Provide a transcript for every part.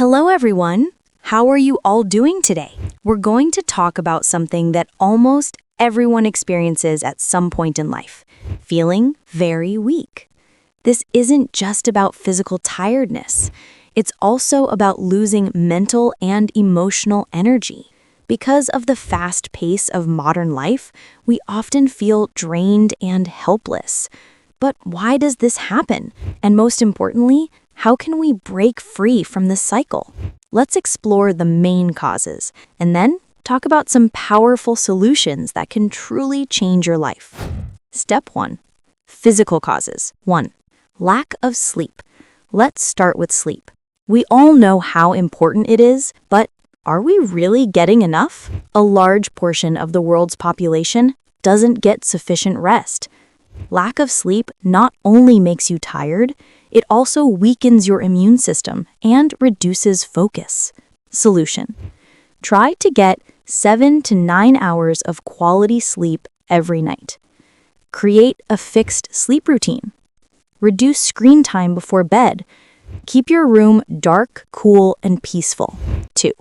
Hello, everyone. How are you all doing today? We're going to talk about something that almost everyone experiences at some point in life, feeling very weak. This isn't just about physical tiredness. It's also about losing mental and emotional energy. Because of the fast pace of modern life, we often feel drained and helpless. But why does this happen? And most importantly, how can we break free from this cycle? Let's explore the main causes and then talk about some powerful solutions that can truly change your life. Step 1. Physical causes. 1. Lack of sleep. Let's start with sleep. We all know how important it is, but are we really getting enough? A large portion of the world's population doesn't get sufficient rest. Lack of sleep not only makes you tired, it also weakens your immune system and reduces focus. Solution: try to get 7 to 9 hours of quality sleep every night. Create a fixed sleep routine. Reduce screen time before bed. Keep your room dark, cool, and peaceful. 2.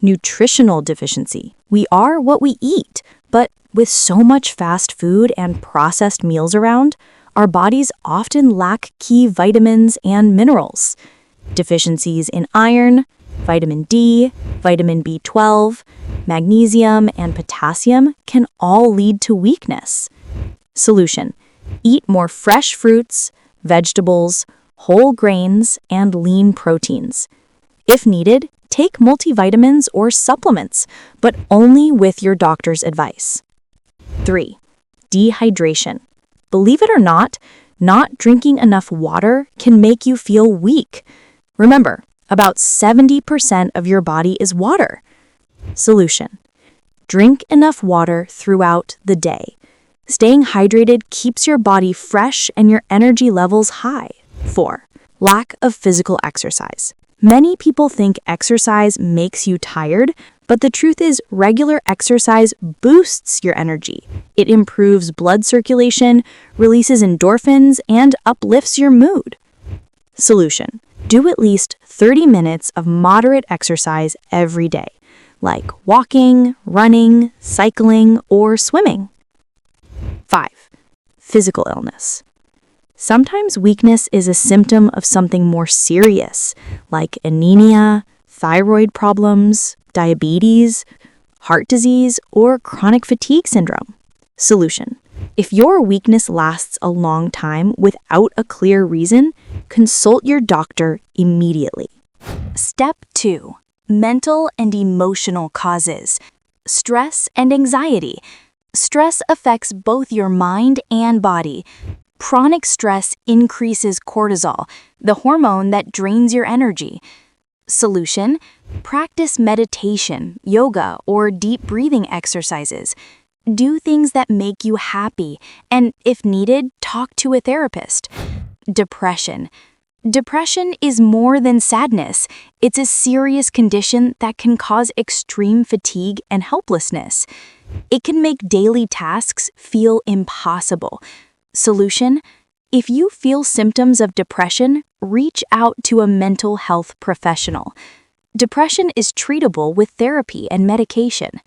Nutritional deficiency. We are what we eat, but with so much fast food and processed meals around, our bodies often lack key vitamins and minerals. Deficiencies in iron, vitamin D, vitamin B12, magnesium, and potassium can all lead to weakness. Solution: eat more fresh fruits, vegetables, whole grains, and lean proteins. If needed, take multivitamins or supplements, but only with your doctor's advice. 3. Dehydration. Believe it or not drinking enough water can make you feel weak. Remember, about 70% of your body is water. Solution: drink enough water throughout the day. Staying hydrated keeps your body fresh and your energy levels high. 4. Lack of physical exercise. Many people think exercise makes you tired, but the truth is regular exercise boosts your energy. It improves blood circulation, releases endorphins, and uplifts your mood. Solution: do at least 30 minutes of moderate exercise every day, like walking, running, cycling, or swimming. 5. Physical illness. Sometimes weakness is a symptom of something more serious, like anemia, thyroid problems, diabetes, heart disease, or chronic fatigue syndrome. Solution: if your weakness lasts a long time without a clear reason, consult your doctor immediately. Step 2. Mental and emotional causes. Stress and anxiety. Stress affects both your mind and body. Chronic stress increases cortisol, the hormone that drains your energy. Solution: practice meditation, yoga, or deep breathing exercises. Do things that make you happy, and if needed, talk to a therapist. Depression. Depression is more than sadness. It's a serious condition that can cause extreme fatigue and helplessness. It can make daily tasks feel impossible. Solution: if you feel symptoms of depression, reach out to a mental health professional. Depression is treatable with therapy and medication.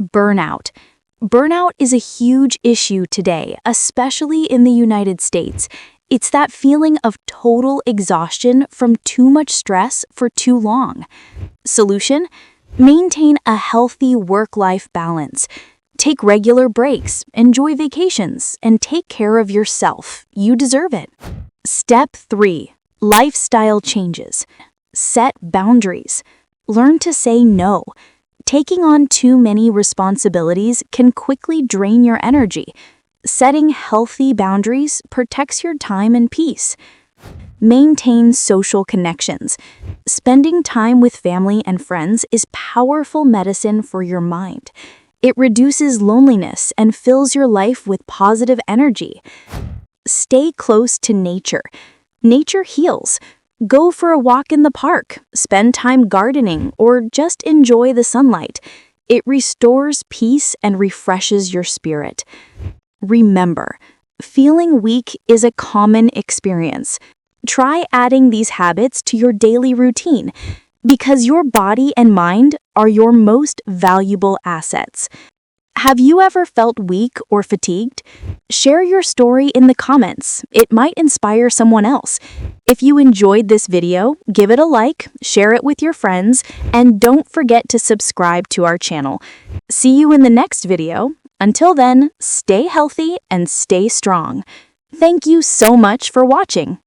Burnout. Burnout is a huge issue today, especially in the United States. It's that feeling of total exhaustion from too much stress for too long. Solution: maintain a healthy work-life balance. Take regular breaks, enjoy vacations, and take care of yourself. You deserve it. Step 3. Lifestyle changes. Set boundaries. Learn to say no. Taking on too many responsibilities can quickly drain your energy. Setting healthy boundaries protects your time and peace. Maintain social connections. Spending time with family and friends is powerful medicine for your mind. It reduces loneliness and fills your life with positive energy. Stay close to nature. Nature heals. Go for a walk in the park, spend time gardening, or just enjoy the sunlight. It restores peace and refreshes your spirit. Remember, feeling weak is a common experience. Try adding these habits to your daily routine because your body and mind are your most valuable assets. Have you ever felt weak or fatigued? Share your story in the comments. It might inspire someone else. If you enjoyed this video, give it a like, share it with your friends, and don't forget to subscribe to our channel. See you in the next video. Until then, stay healthy and stay strong. Thank you so much for watching.